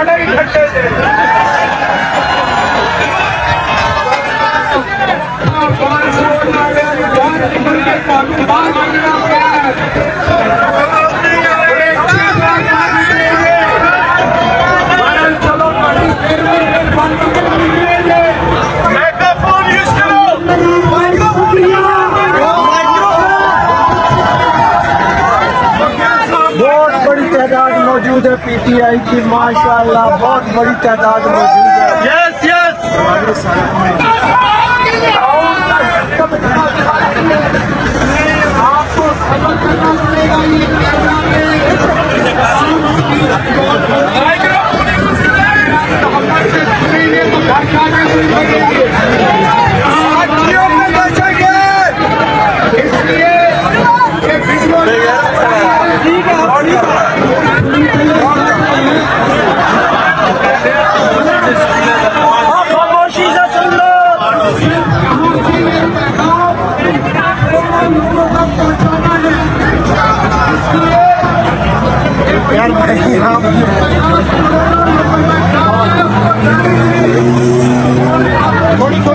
खड़े ही खट्टे थे। मौजूद है पीटीआई की, माशाअल्लाह बहुत बड़ी तादाद मौजूद है। यस यस आपको समझ करना पड़ेगा यार थोड़ी थोड़ी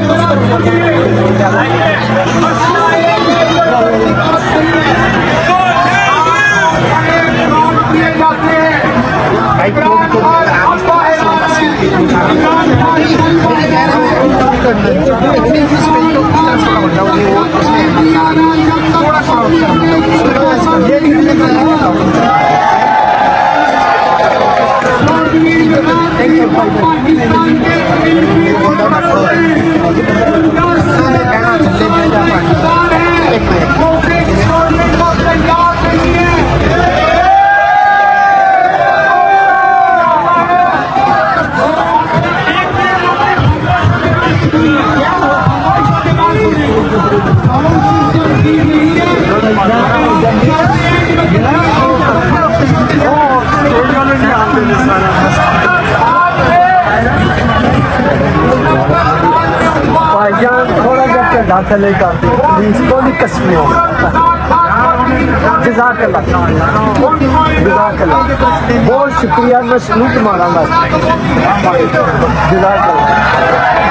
थोड़ा जब दाखिल नहीं करते प्लीज कोई कस्में हो जज़ाकल्लाह बहुत शुक्रिया। मैं सलूट मारांगा जज़ाकल्लाह।